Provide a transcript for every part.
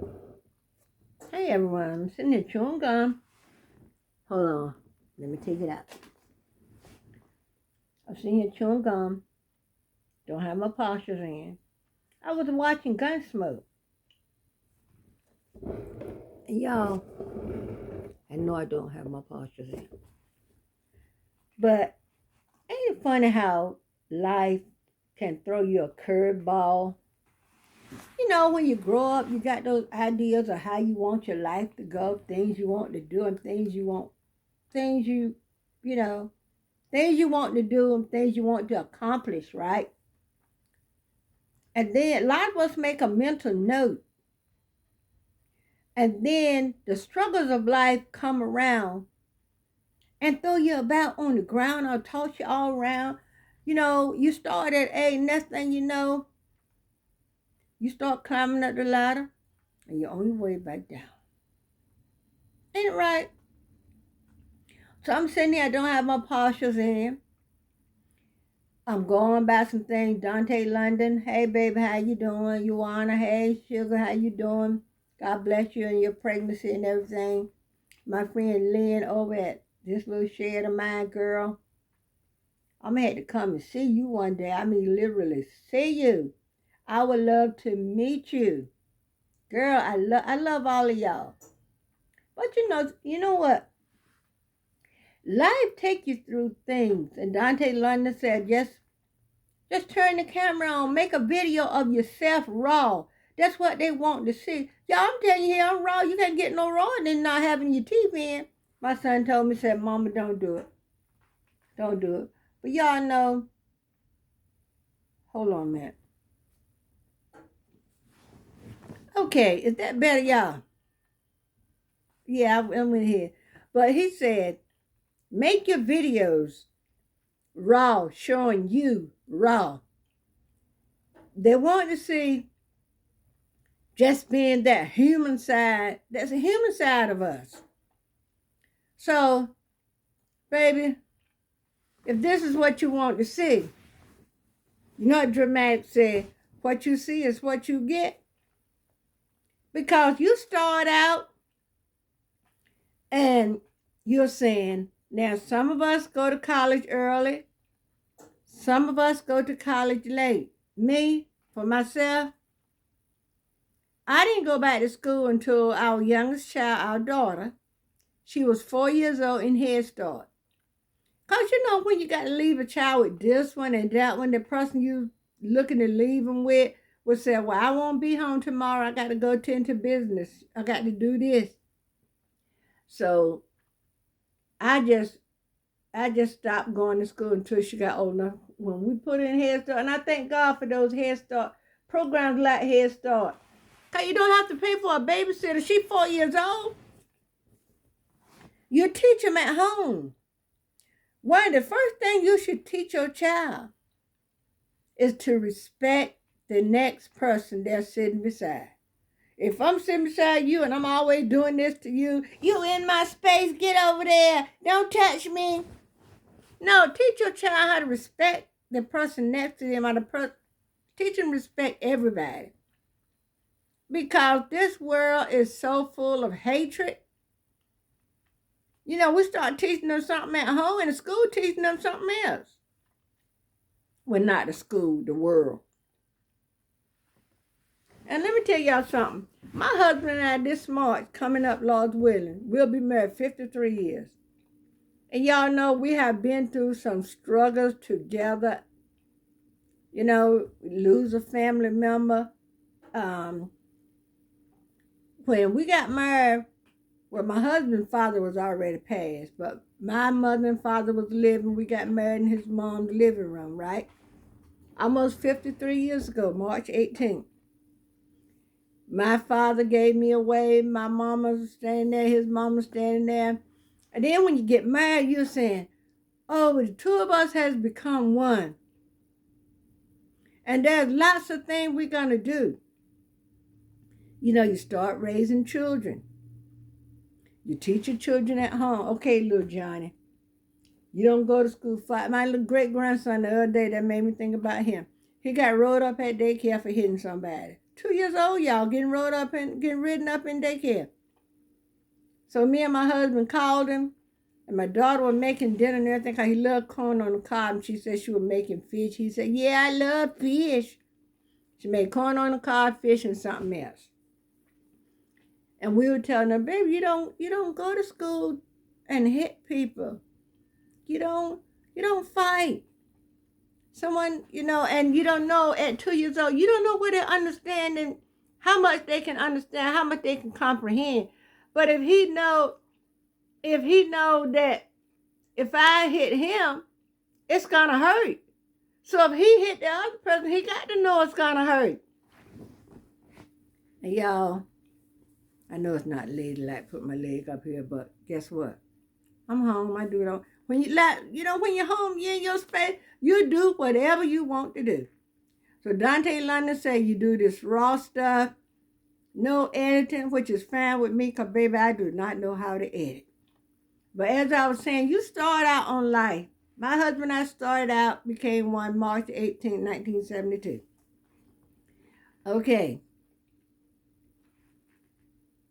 Hey everyone, I'm sitting here chewing gum. Hold on, let me take it out. I'm sitting here chewing gum. Don't have my postures in. I was watching Gunsmoke. And y'all, I know I don't have my postures in. But ain't it funny how life can throw you a curveball? You know, when you grow up, you got those ideas of how you want your life to go, things you want to do, and things you know, things you want to do and things you want to accomplish, right? And then a lot of us make a mental note. And then the struggles of life come around and throw you about on the ground or toss you all around. You know, you start at A, next thing you know, you start climbing up the ladder and you're on your way back down. Ain't it right? So I'm sitting here, I don't have my partials in. I'm going by some things. Dante London, hey baby, how you doing? Yuana, hey sugar, how you doing? God bless you and your pregnancy and everything. My friend Lynn over at this little shed of mine, girl. I'm gonna have to come and see you one day. I mean, literally see you. I would love to meet you, girl. I love all of y'all. But you know what? Life take you through things. And Dante London said, just turn the camera on, make a video of yourself raw. That's what they want to see. Y'all, I'm telling you here, I'm raw. You can't get no raw than not having your teeth in. My son told me, said, Mama, don't do it. Don't do it. But y'all know, hold on a minute. Okay, is that better, y'all? Yeah, I'm in here. But he said, make your videos raw, showing you raw. They want to see just being that human side. That's a human side of us. So, baby, if this is what you want to see, you know what Dramatic said, what you see is what you get. Because you start out and you're saying, now some of us go to college early, some of us go to college late. Me, for myself, I didn't go back to school until our youngest child, our daughter, she was 4 years old in Head Start. Because you know, when you got to leave a child with this one and that one, the person you looking to leave them with will say, well, I won't be home tomorrow. I got to go tend to business. I got to do this. So I just stopped going to school until she got old enough. When we put her in Head Start, and I thank God for those Head Start programs like Head Start. Because you don't have to pay for a babysitter. She's 4 years old. You teach them at home. One of the first things you should teach your child is to respect the next person they're sitting beside. If I'm sitting beside you and I'm always doing this to you, you in my space, get over there, don't touch me. No, teach your child how to respect the person next to them, or teach them to respect everybody. Because this world is so full of hatred. You know, we start teaching them something at home and the school teaching them something else. Well, not the school, the world. And let me tell y'all something. My husband and I this March, coming up, Lord's willing, we'll be married 53 years. And y'all know we have been through some struggles together. You know, lose a family member. When we got married, well, my husband's father was already passed, but my mother and father was living. We got married in his mom's living room, right? Almost 53 years ago, March 18th. My father gave me away. My mama was standing there. His mama was standing there. And then when you get married, you're saying, oh, the two of us has become one. And there's lots of things we're going to do. You know, you start raising children. You teach your children at home. Okay, little Johnny, you don't go to school. My little great-grandson the other day, that made me think about him. He got rolled up at daycare for hitting somebody. 2 years old, y'all, getting ridden up in daycare. So me and my husband called him, and my daughter was making dinner and everything because he loved corn on the cob, and she said she was making fish. He said, yeah, I love fish. She made corn on the cob, fish, and something else. And we were telling her, baby, you don't go to school and hit people. You don't fight. Someone, and you don't know at 2 years old, you don't know what they're understanding, how much they can understand, how much they can comprehend. But if he know that if I hit him, it's gonna hurt. So if he hit the other person, he got to know it's gonna hurt. And y'all, I know it's not ladylike put my leg up here, but guess what? I'm home. I do it all. When you're home, you're in your space, you do whatever you want to do. So Dante London said you do this raw stuff, no editing, which is fine with me, because baby, I do not know how to edit. But as I was saying, you start out on life. My husband and I started out, became one March 18, 1972. Okay.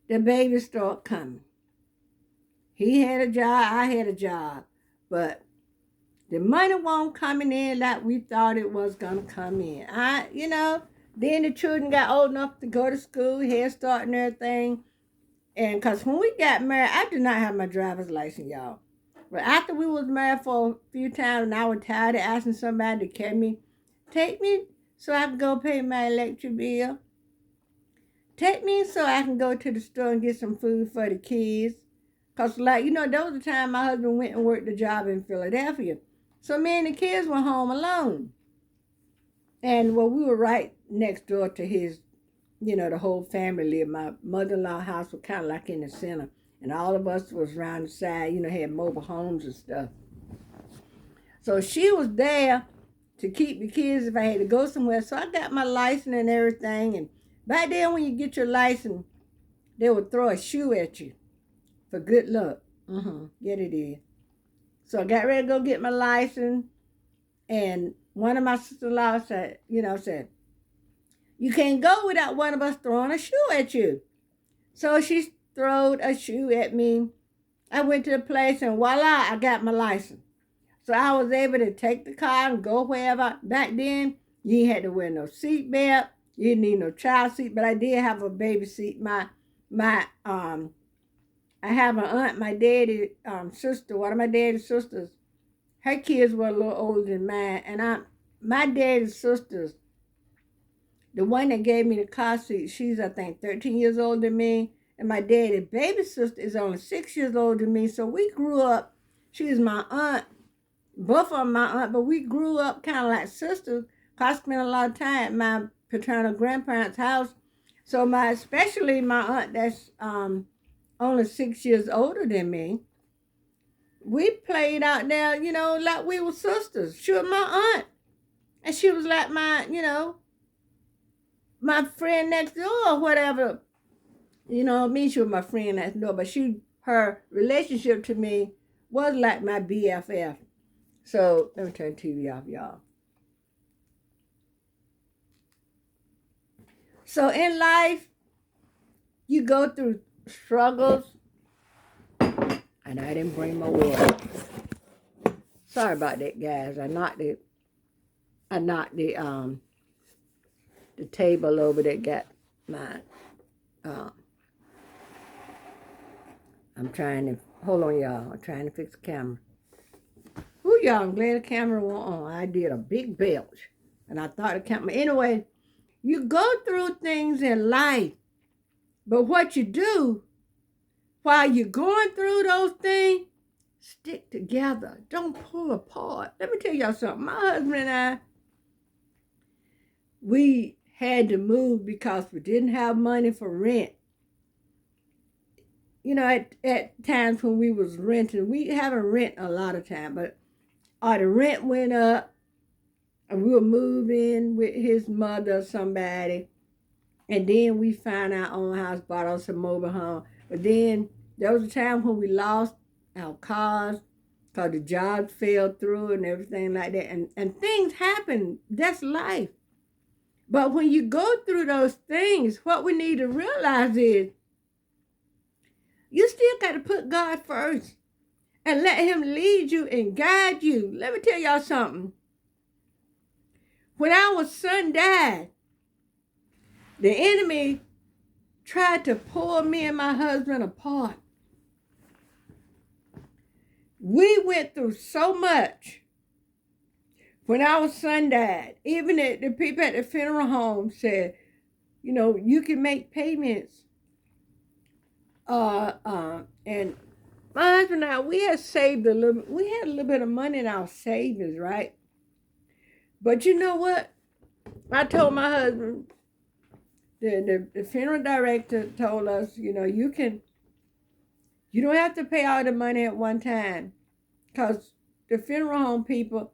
The babies start coming. He had a job, I had a job. But the money won't coming in like we thought it was going to come in. Then the children got old enough to go to school, Head Start and everything. And because when we got married, I did not have my driver's license, y'all. But after we was married for a few times, and I was tired of asking somebody to take me so I can go pay my electric bill. Take me so I can go to the store and get some food for the kids. Because, there was a time my husband went and worked a job in Philadelphia. So me and the kids were home alone. And, we were right next door to his, the whole family lived. My mother-in-law house was kind of like in the center. And all of us was around the side, had mobile homes and stuff. So she was there to keep the kids if I had to go somewhere. So I got my license and everything. And back then when you get your license, they would throw a shoe at you for good luck. Yeah, it is. So I got ready to go get my license. And one of my sister-in-law said, you can't go without one of us throwing a shoe at you. So she throwed a shoe at me. I went to the place and voila, I got my license. So I was able to take the car and go wherever. Back then, you had to wear no seatbelt. You didn't need no child seat, but I did have a baby seat. I have an aunt, my daddy's sister, one of my daddy's sisters. Her kids were a little older than mine, and my daddy's sisters, the one that gave me the car seat, she's, I think, 13 years older than me. And my daddy's baby sister is only 6 years older than me. So we grew up, she was my aunt, both of them my aunt, but we grew up kind of like sisters. Cause I spent a lot of time at my paternal grandparents' house. So especially my aunt that's only 6 years older than me, we played out there, like we were sisters. She was my aunt. And she was like my friend next door or whatever. She was my friend next door, but her relationship to me was like my BFF. So let me turn the TV off, y'all. So in life, you go through struggles. And I didn't bring my water. Sorry about that, guys. I knocked the table over that got my hold on, y'all. I'm trying to fix the camera. Ooh, y'all, I'm glad the camera went on. I did a big belch. And I thought the camera, anyway, you go through things in life. But what you do while you're going through those things, stick together. Don't pull apart. Let me tell y'all something. My husband and I, we had to move because we didn't have money for rent. At times when we was renting, we haven't rent a lot of time, but the rent went up, and we were moving with his mother or somebody, and then we found our own house, bought us a mobile home. But then there was a time when we lost our cars because the jobs fell through and everything like that. And things happen. That's life. But when you go through those things, what we need to realize is you still got to put God first and let him lead you and guide you. Let me tell y'all something. When our son died, the enemy tried to pull me and my husband apart. We went through so much when our son died. Even the people at the funeral home said, you know, you can make payments. And my husband and I, we had saved we had a little bit of money in our savings, right? But you know what? I told my husband, the funeral director told us, you know, you don't have to pay all the money at one time. Because the funeral home people,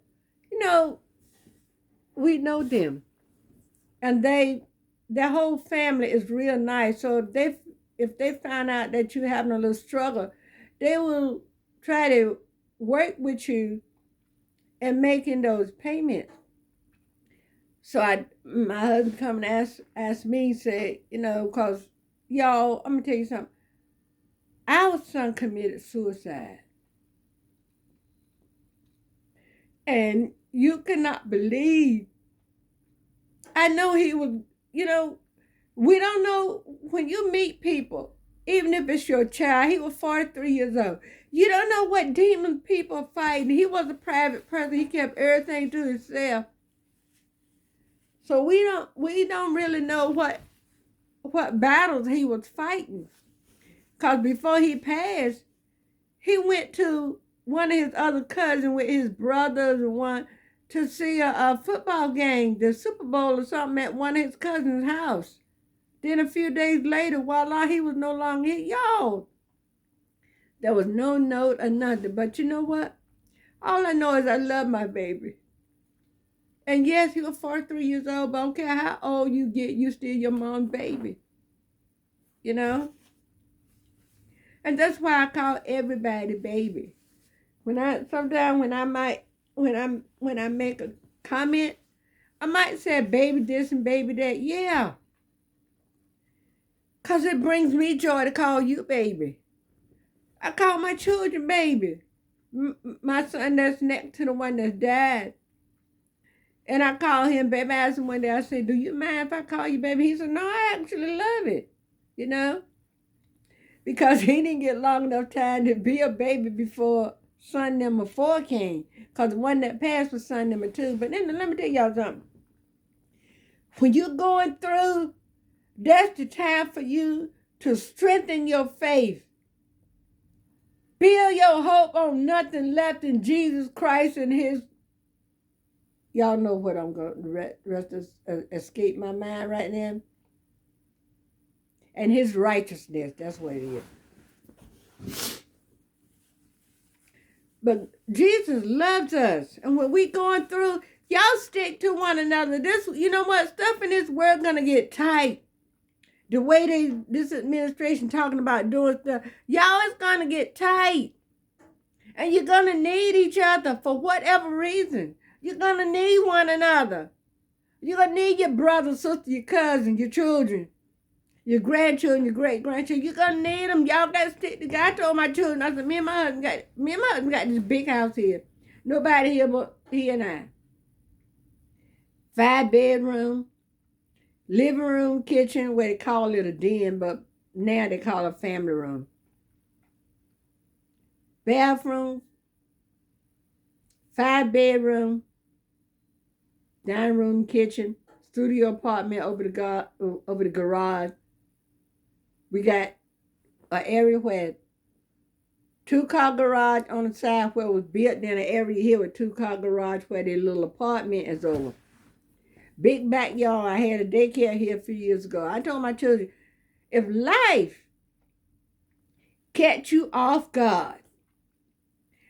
you know, we know them. And their whole family is real nice. So if they find out that you're having a little struggle, they will try to work with you and making those payments. So my husband come and ask me, say, you know, because y'all, I'm gonna tell you something. Our son committed suicide. And you cannot believe. I know he was, you know, we don't know when you meet people, even if it's your child, he was 43 years old. You don't know what demon people are fighting. He was a private person. He kept everything to himself. So we don't really know what battles he was fighting. Because before he passed, he went to one of his other cousins with his brothers and one to see a football game, the Super Bowl or something at one of his cousins' house. Then a few days later, voila, he was no longer here. Y'all, there was no note or nothing. But you know what? All I know is I love my baby. And yes, he was 43 years old, but I don't care how old you get, you still your mom's baby. You know? And that's why I call everybody baby. When I make a comment, I might say baby this and baby that. Yeah. Cause it brings me joy to call you baby. I call my children baby. My son that's next to the one that's died. And I call him baby. I asked him one day, I said, do you mind if I call you baby? He said, no, I actually love it. You know? Because he didn't get long enough time to be a baby before son number 4 came. Because the one that passed was son number 2. But then let me tell y'all something. When you're going through, that's the time for you to strengthen your faith. Build your hope on nothing left in Jesus Christ and his. Y'all know what I'm going to rest escape my mind right now. And his righteousness, that's what it is. But Jesus loves us. And when we going through, y'all stick to one another. This, you know what, stuff in this world gonna get tight. The way this administration talking about doing stuff, y'all, it's gonna get tight. And you're gonna need each other for whatever reason. You're gonna need one another. You're gonna need your brother, sister, your cousin, your children, your grandchildren, your great-grandchildren. You're gonna need them. Y'all gotta stick together. I told my children, I said, me and my husband got this big house here. Nobody here but he and I. 5-bedroom, living room, kitchen, where they call it a den, but now they call it a family room. Bathroom, 5-bedroom, dining room, kitchen, studio apartment over the garage. We got an area where 2-car garage on the side where it was built, then an area here with 2-car garage where the little apartment is over. Big backyard. I had a daycare here a few years ago. I told my children, if life catch you off guard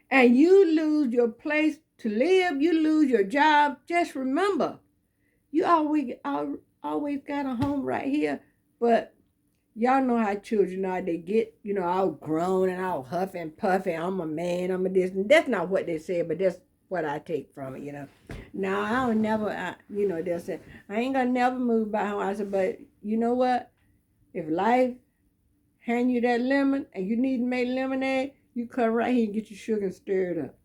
and you lose your place to live, you lose your job, just remember, you always got a home right here. But y'all know how children are. They get, all grown and all huffy and puffy. I'm a man, I'm a this. And that's not what they said, but what I take from it, you know. Now, I don't never, you know, they'll say, I ain't gonna never move by home. I said, but you know what? If life hand you that lemon and you need to make lemonade, you come right here and get your sugar and stir it up.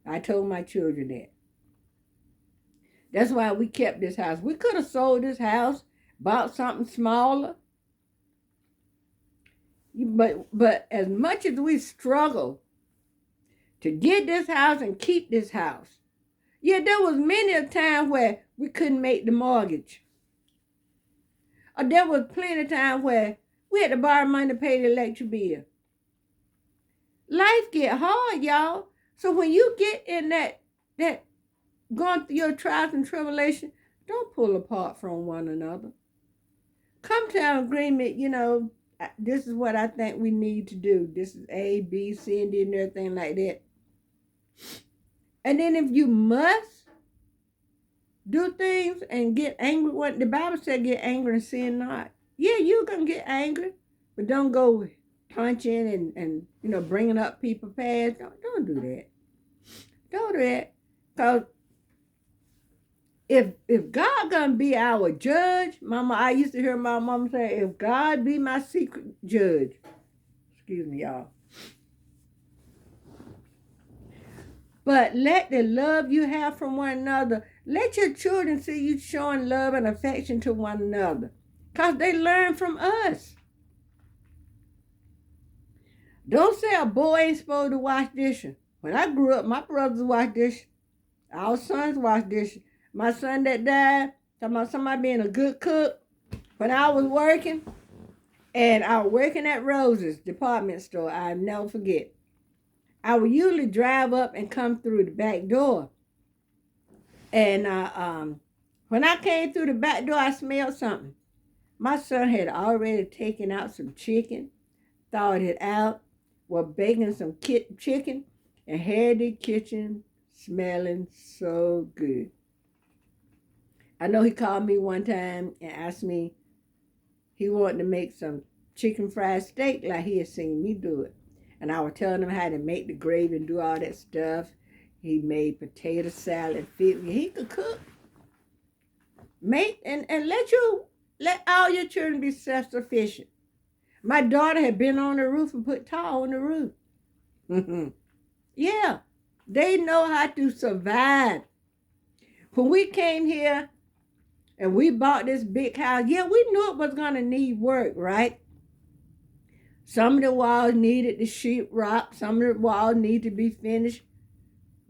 I told my children that. That's why we kept this house. We could have sold this house, bought something smaller. But as much as we struggle to get this house and keep this house, yeah, there was many a time where we couldn't make the mortgage. Or there was plenty of time where we had to borrow money to pay the electric bill. Life get hard, y'all. So when you get in that going through your trials and tribulation, don't pull apart from one another. Come to an agreement, you know, this is what I think we need to do. This is A, B, C, and D, and everything like that. And then if you must do things and get angry, what the Bible said, get angry and sin not. Yeah, you're going to get angry, but don't go punching and you know, bringing up people past. Don't do that. Don't do that. Because if God gonna be our judge, Mama, I used to hear my mama say, if God be my secret judge, excuse me, y'all. But let the love you have from one another, let your children see you showing love and affection to one another. Because they learn from us. Don't say a boy ain't supposed to wash dishes. When I grew up, my brothers washed dishes. Our sons washed dishes. My son that died, talking about somebody being a good cook. When I was working, and I was working at Rose's department store, I'll never forget. I would usually drive up and come through the back door. And when I came through the back door, I smelled something. My son had already taken out some chicken, thawed it out, was baking some chicken, and had the kitchen smelling so good. I know he called me one time and asked me, he wanted to make some chicken fried steak like he had seen me do it. And I was telling him how to make the gravy and do all that stuff. He made potato salad, fish. He could cook. Make and let all your children be self-sufficient. My daughter had been on the roof and put tile on the roof. Yeah, they know how to survive. When we came here and we bought this big house, yeah, we knew it was going to need work, right? Some of the walls needed the sheetrock. Some of the walls needed to be finished.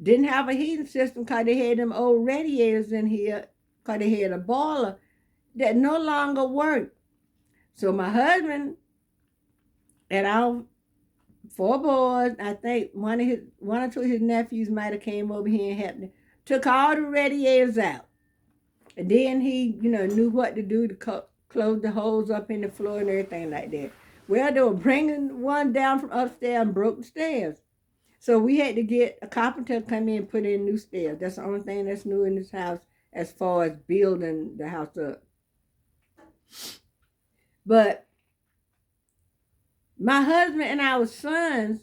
Didn't have a heating system because they had them old radiators in here because they had a boiler that no longer worked. So my husband and our 4 boys, I think one or two of his nephews might have came over here and helped him, took all the radiators out. And then he, you know, knew what to do to close the holes up in the floor and everything like that. Well, they were bringing one down from upstairs and broke the stairs. So we had to get a carpenter to come in and put in new stairs. That's the only thing that's new in this house as far as building the house up. But my husband and our sons,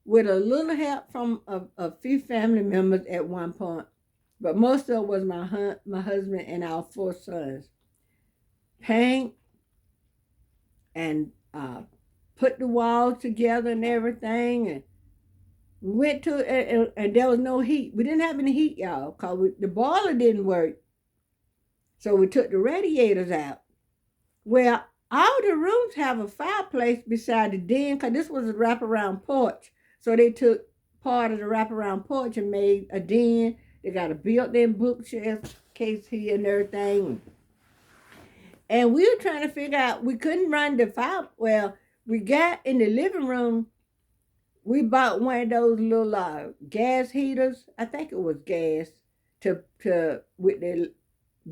with a little help from a few family members at one point, but most of it was my husband and our 4 sons, paint and put the walls together and everything, and went to and there was no heat. We didn't have any heat, y'all, because the boiler didn't work. So we took the radiators out. Well, all the rooms have a fireplace beside the den, because this was a wraparound porch. So they took part of the wraparound porch and made a den. They got a built-in bookshelf case here and everything. And we were trying to figure out, we couldn't run the fire. Well, we got in the living room, we bought one of those little gas heaters. I think it was gas, to with the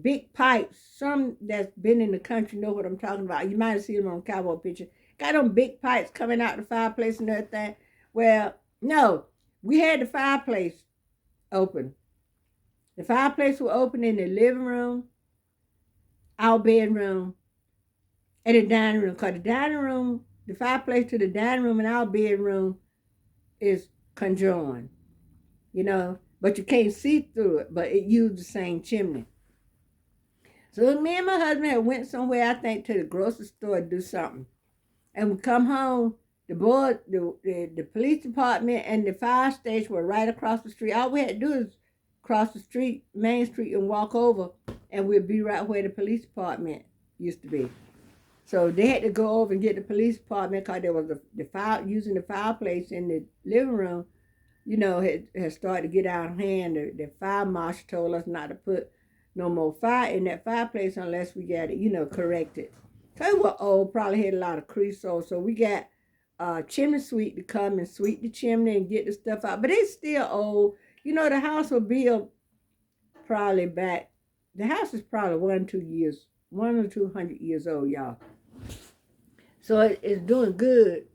big pipes. Some that's been in the country know what I'm talking about. You might have seen them on cowboy picture. Got them big pipes coming out the fireplace and everything. Well, no, we had the fireplace open. The fireplace was open in the living room, our bedroom, and the dining room. Because the dining room, the fireplace to the dining room and our bedroom is conjoined. but you can't see through it, but it used the same chimney. So me and my husband had went somewhere, I think, to the grocery store to do something. And we come home, the police department and the fire station were right across the street. All we had to do is cross the street, Main Street, and walk over, and we'd be right where the police department used to be. So they had to go over and get the police department because there was the fire, using the fireplace in the living room, had started to get out of hand. The fire marshal told us not to put no more fire in that fireplace unless we got it, corrected. So it was old, probably had a lot of creosote. So we got chimney sweep to come and sweep the chimney and get the stuff out. But it's still old. The house was built probably back. The house is probably 1 or 200 years old, y'all. So it's doing good,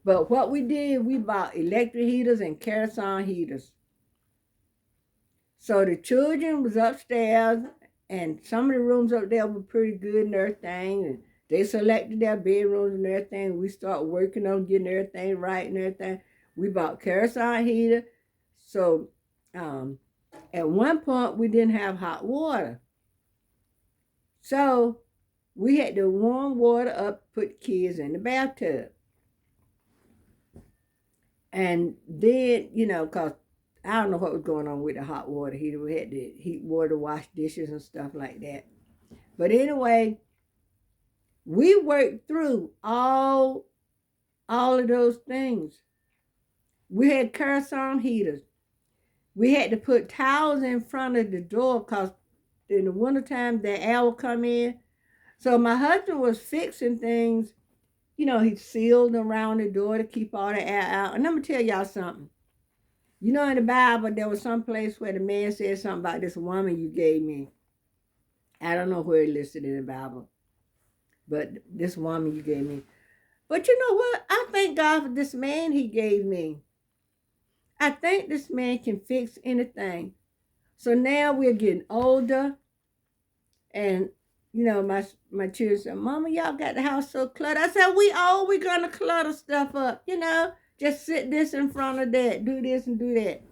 But what we did, we bought electric heaters and kerosene heaters. So the children was upstairs, and some of the rooms up there were pretty good and everything. And they selected their bedrooms and everything. We started working on getting everything right and everything. We bought kerosene heater. So at one point, we didn't have hot water. So we had to warm water up, put kids in the bathtub. And then, because I don't know what was going on with the hot water heater. We had to heat water to wash dishes and stuff like that. But anyway, we worked through all of those things. We had kerosene heaters. We had to put towels in front of the door because in the wintertime, the air would come in. So my husband was fixing things. He sealed around the door to keep all the air out. And let me tell y'all something. In the Bible, there was some place where the man said something about this woman you gave me. I don't know where it listed in the Bible, but this woman you gave me. But you know what? I thank God for this man he gave me. I think this man can fix anything. So now we're getting older, and my children said, "Mama, y'all got the house so cluttered." I said, we're gonna clutter stuff up, Just sit this in front of that, do this and do that.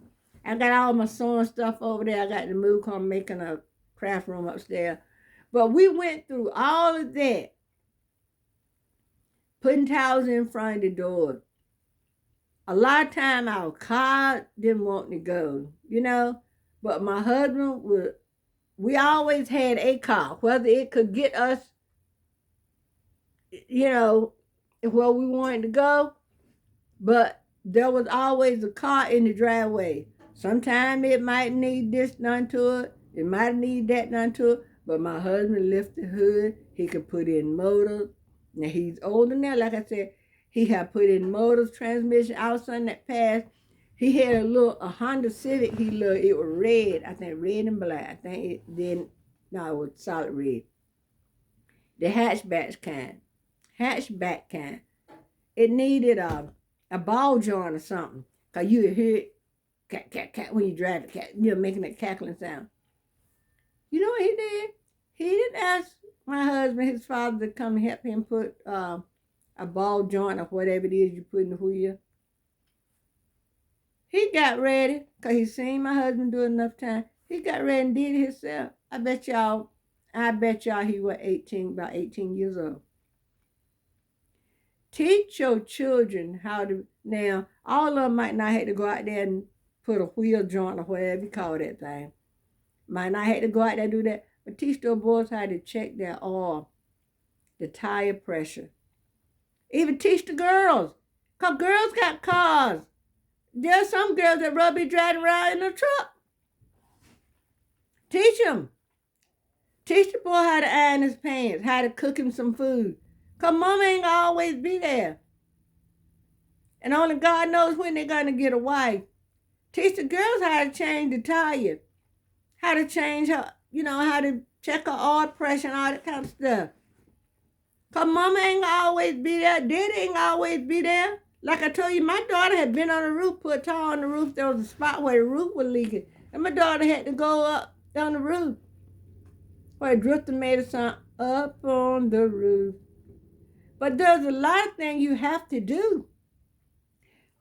I got all my sewing stuff over there. I got to move because I'm making a craft room upstairs. But we went through all of that, putting towels in front of the door. A lot of time our car didn't want to go, But my husband we always had a car, whether it could get us, where we wanted to go. But there was always a car in the driveway. Sometimes it might need this done to it. It might need that done to it. But my husband lifted the hood. He could put in motors. Now he's older now. Like I said, he had put in motors, transmission. All of a sudden that passed. He had a Honda Civic he loved. It was red. I think red and black. I think it was solid red. The hatchback kind. It needed a ball joint or something. Because you hear it cat, cat, cat when you drive the cat, making that cackling sound. You know what he did? He didn't ask my husband, his father, to come and help him put a ball joint or whatever it is you put in the wheel. He got ready, because he seen my husband do it enough time. He got ready and did it himself. I bet y'all he was about 18 years old. Teach your children how to, now, all of them might not have to go out there and put a wheel joint or whatever you call that thing. Might not have to go out there and do that, but teach those boys how to check their oil, the tire pressure. Even teach the girls, because girls got cars. There's some girls that rather be driving around in a truck. Teach them. Teach the boy how to iron his pants, how to cook him some food. Because mama ain't gonna always be there. And only God knows when they're going to get a wife. Teach the girls how to change the tire. How to change her, how to check her oil pressure and all that kind of stuff. Because mama ain't gonna always be there. Daddy ain't gonna always be there. Like I told you, my daughter had been on the roof, put a towel on the roof. There was a spot where the roof was leaking. And my daughter had to go up on the roof. Where a drifter made a sound up on the roof. But there's a lot of things you have to do.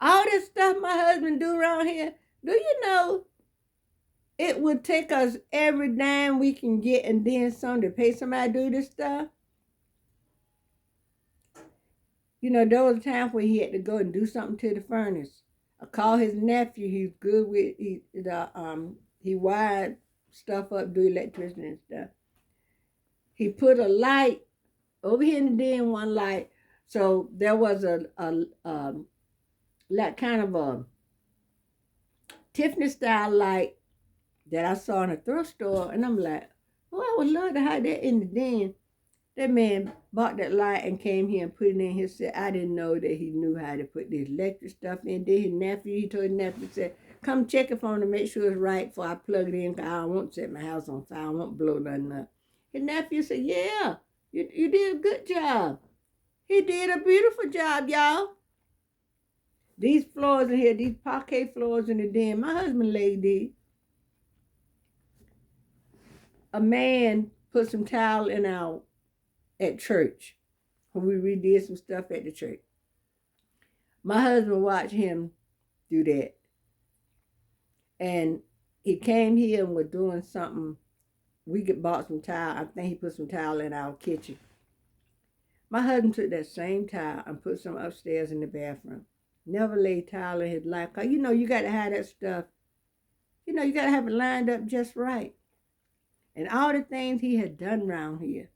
All this stuff my husband do around here, do you know it would take us every dime we can get and then some to pay somebody to do this stuff? You know, there was a time where he had to go and do something to the furnace. I called his nephew. He's good with he wired stuff up, do electricity and stuff. He put a light over here in the den, one light. So there was a like kind of a Tiffany style light that I saw in a thrift store, and I'm like, oh, I would love to have that in the den. That man bought that light and came here and put it in his set. I didn't know that he knew how to put this electric stuff in. Then his nephew, he told his nephew, said, come check it for him to make sure it's right before I plug it in, because I don't want to set my house on fire. I won't blow nothing up. His nephew said, yeah, you did a good job. He did a beautiful job, y'all. These floors in here, these parquet floors in the den, my husband laid these. A man put some towel in at church when we redid some stuff at the church. My husband watched him do that. And he came here and was doing something. We bought some towel. I think he put some towel in our kitchen. My husband took that same towel and put some upstairs in the bathroom. Never laid towel in his life. Because, you got to have that stuff. You got to have it lined up just right. And all the things he had done around here.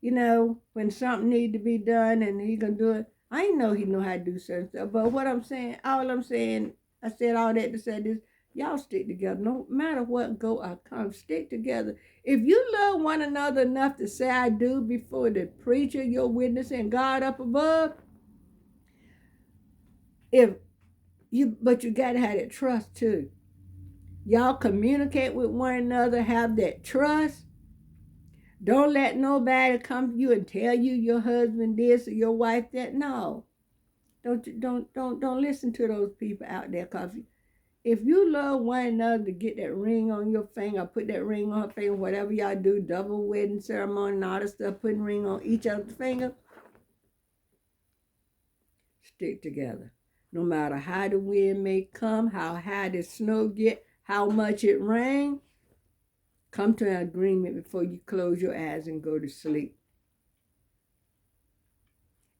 When something need to be done and he gonna do it. I know he know how to do certain stuff. But what I'm saying, I said all that to say this, y'all stick together. No matter what go or come, stick together. If you love one another enough to say I do before the preacher, your witness, and God up above, but you gotta have that trust too. Y'all communicate with one another, have that trust. Don't let nobody come to you and tell you your husband this or your wife that. No. Don't listen to those people out there. Cause if you love one another to get that ring on your finger, put that ring on her finger, whatever y'all do, double wedding ceremony and all that stuff, putting ring on each other's finger, stick together. No matter how the wind may come, how high the snow get, how much it rains, come to an agreement before you close your eyes and go to sleep.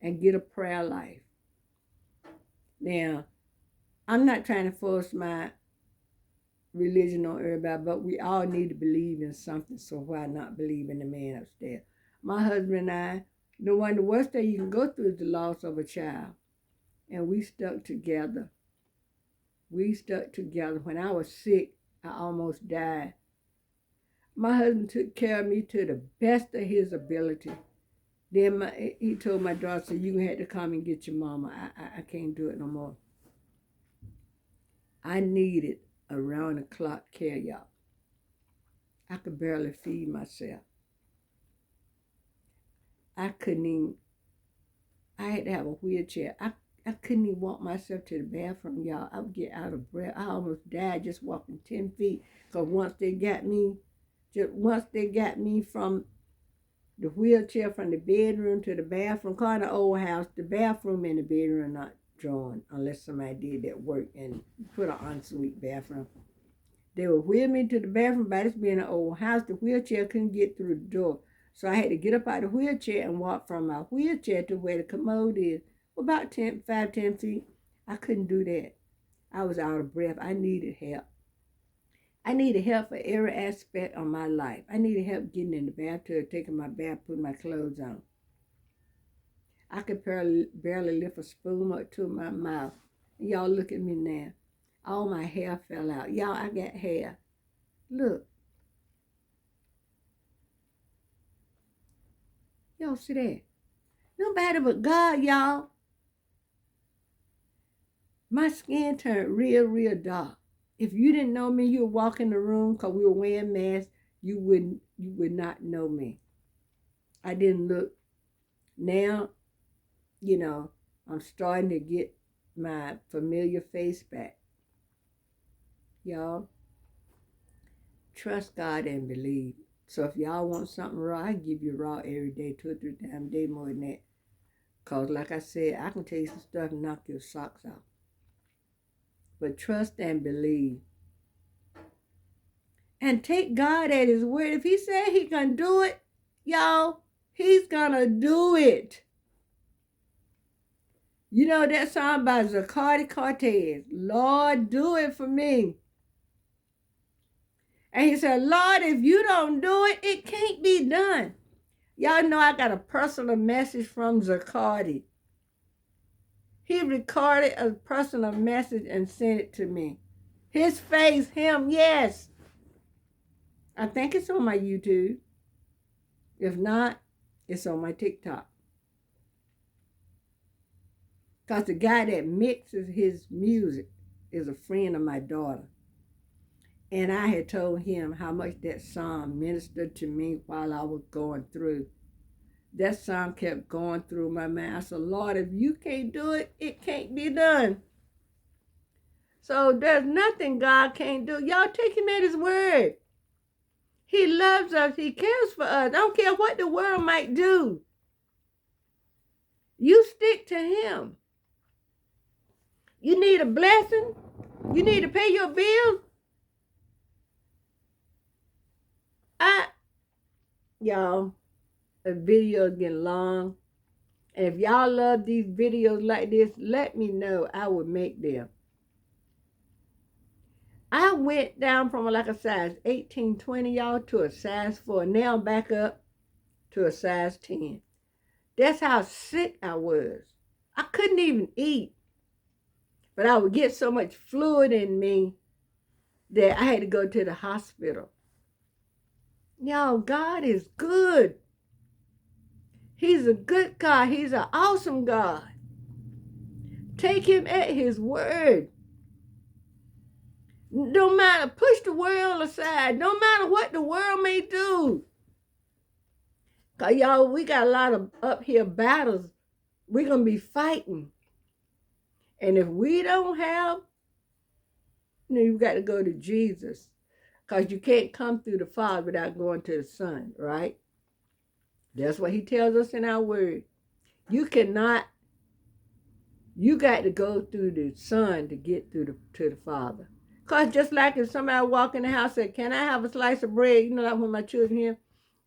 And get a prayer life. Now, I'm not trying to force my religion on everybody, but we all need to believe in something, so why not believe in the man upstairs? My husband and I, the worst thing you can go through is the loss of a child. And we stuck together. We stuck together. When I was sick, I almost died. My husband took care of me to the best of his ability. Then he told my daughter, you had to come and get your mama. I can't do it no more. I needed around the clock care, y'all. I could barely feed myself. I had to have a wheelchair. I couldn't even walk myself to the bathroom, y'all. I would get out of breath. I almost died just walking 10 feet. Because once they got me from the wheelchair from the bedroom to the bathroom, kind of old house, the bathroom and the bedroom are not joined unless somebody did that work and put an ensuite bathroom. They would wheel me to the bathroom, but it's being an old house. The wheelchair couldn't get through the door. So I had to get up out of the wheelchair and walk from my wheelchair to where the commode is. About 10 feet. I couldn't do that. I was out of breath. I needed help. I needed help for every aspect of my life. I needed help getting in the bathtub, taking my bath, putting my clothes on. I could barely lift a spoon up to my mouth. Y'all look at me now. All my hair fell out. Y'all, I got hair. Look. Y'all see that? Nobody but God, y'all. My skin turned real dark. If you didn't know me, you would walk in the room because we were wearing masks, you would not know me. I didn't look. Now, I'm starting to get my familiar face back. Y'all, trust God and believe. So if y'all want something raw, I give you raw every day, 2 or 3 times a day, more than that. Because like I said, I can tell you some stuff and knock your socks off. But trust and believe. And take God at his word. If he said he can do it, y'all, he's gonna do it. You know that song by Zaccardi Cortez, Lord, do it for me. And he said, Lord, if you don't do it, it can't be done. Y'all know I got a personal message from Zaccardi. He recorded a personal message and sent it to me. His face, him, yes. I think it's on my YouTube. If not, it's on my TikTok. Because the guy that mixes his music is a friend of my daughter. And I had told him how much that song ministered to me while I was going through. That song kept going through my mind. I said, Lord, if you can't do it, it can't be done. So there's nothing God can't do. Y'all take him at his word. He loves us. He cares for us. I don't care what the world might do. You stick to him. You need a blessing? You need to pay your bills? Y'all, the video is getting long. And if y'all love these videos like this, let me know. I will make them. I went down from like a size 18, 20, y'all, to a size 4. Now I'm back up to a size 10. That's how sick I was. I couldn't even eat. But I would get so much fluid in me that I had to go to the hospital. Y'all, God is good. He's a good God. He's an awesome God. Take him at his word. No matter, push the world aside. No matter what the world may do. Because, y'all, we got a lot of uphill battles we're going to be fighting. And if we don't have, you've got to go to Jesus. Because you can't come through the Father without going to the Son, right? That's what he tells us in our word. You cannot, you got to go through the Son to get through to the Father. Because just like if somebody walk in the house and say, can I have a slice of bread? You know, like when my children here,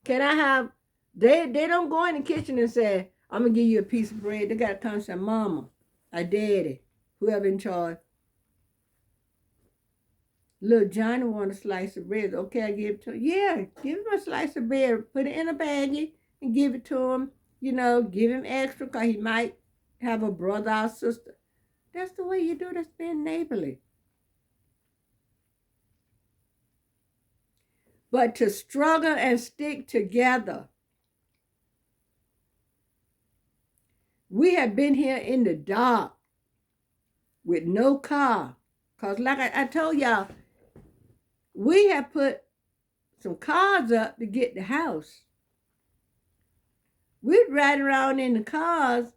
can I have, they don't go in the kitchen and say, I'm going to give you a piece of bread. They got to come and say, Mama, or Daddy, whoever in charge. Little Johnny want a slice of bread. Okay, I give it to him. Yeah, give him a slice of bread. Put it in a baggie and give it to him. You know, give him extra because he might have a brother or sister. That's the way you do this, being neighborly. But to struggle and stick together. We have been here in the dark with no car. Because like I told y'all, we have put some cars up to get the house. We'd ride around in the cars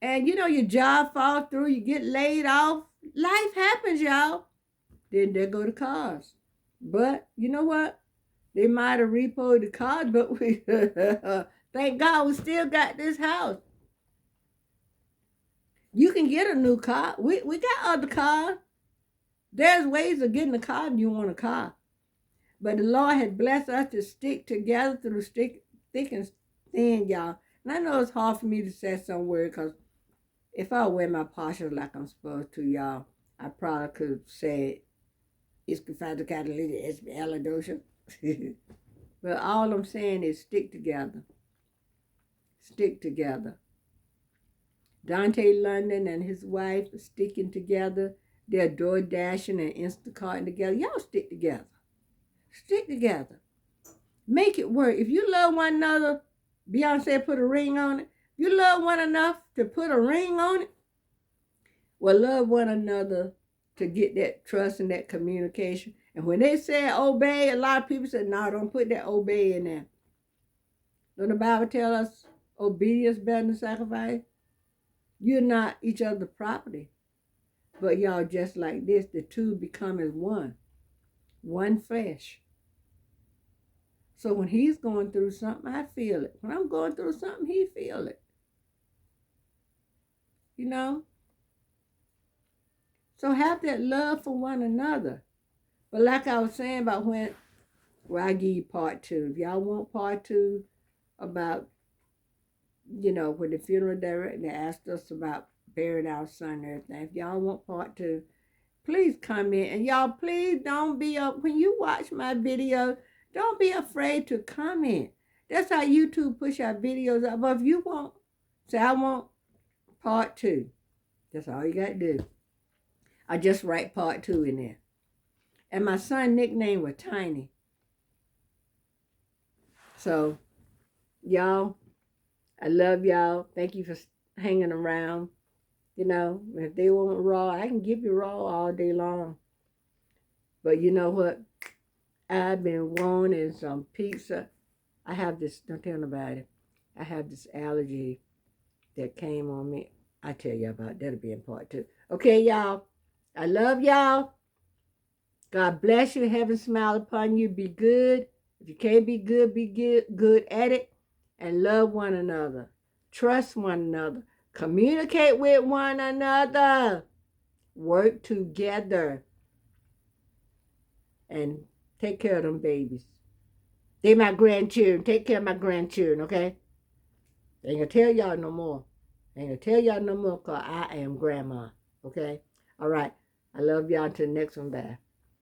and you know your job falls through, you get laid off. Life happens, y'all. Then there go the cars. But you know what? They might have repoed the cars, but we thank God we still got this house. You can get a new car. We got other cars. There's ways of getting a car if you want a car. But the Lord has blessed us to stick together through thick and thin, y'all. And I know it's hard for me to say some word because if I wear my posture like I'm supposed to, y'all, I probably could say it's catalytic alidosha. But all I'm saying is stick together. Stick together. Dante London and his wife are sticking together. They're door dashing and Instacarting together. Y'all stick together. Stick together. Make it work. If you love one another, Beyonce put a ring on it. If you love one enough to put a ring on it, well, love one another to get that trust and that communication. And when they say obey, a lot of people say, no, don't put that obey in there. Don't the Bible tell us obedience better than sacrifice? You're not each other's property. But y'all, just like this, the two become as one flesh. So when he's going through something, I feel it. When I'm going through something, he feel it. you know. So have that love for one another. But like I was saying about well, I give you part two. If y'all want part two about, when the funeral director they asked us about burying our son and everything. If y'all want part two, please comment. And y'all, please don't be up when you watch my video. Don't be afraid to comment. That's how YouTube push our videos up. But if you want, say I want part two. That's all you got to do. I just write part two in there. And my son's nickname was Tiny. So, y'all, I love y'all. Thank you for hanging around. If they want raw, I can give you raw all day long. But you know what? I've been wanting some pizza. I have this, don't tell nobody. I have this allergy that came on me. I tell you about that'll be in part two. Okay, y'all. I love y'all. God bless you. Heaven smile upon you. Be good. If you can't be good at it. And love one another. Trust one another. Communicate with one another. Work together. And take care of them babies. They my grandchildren. Take care of my grandchildren, okay? I ain't gonna tell y'all no more. I ain't gonna tell y'all no more because I am grandma, okay? All right. I love y'all until the next one. Bye.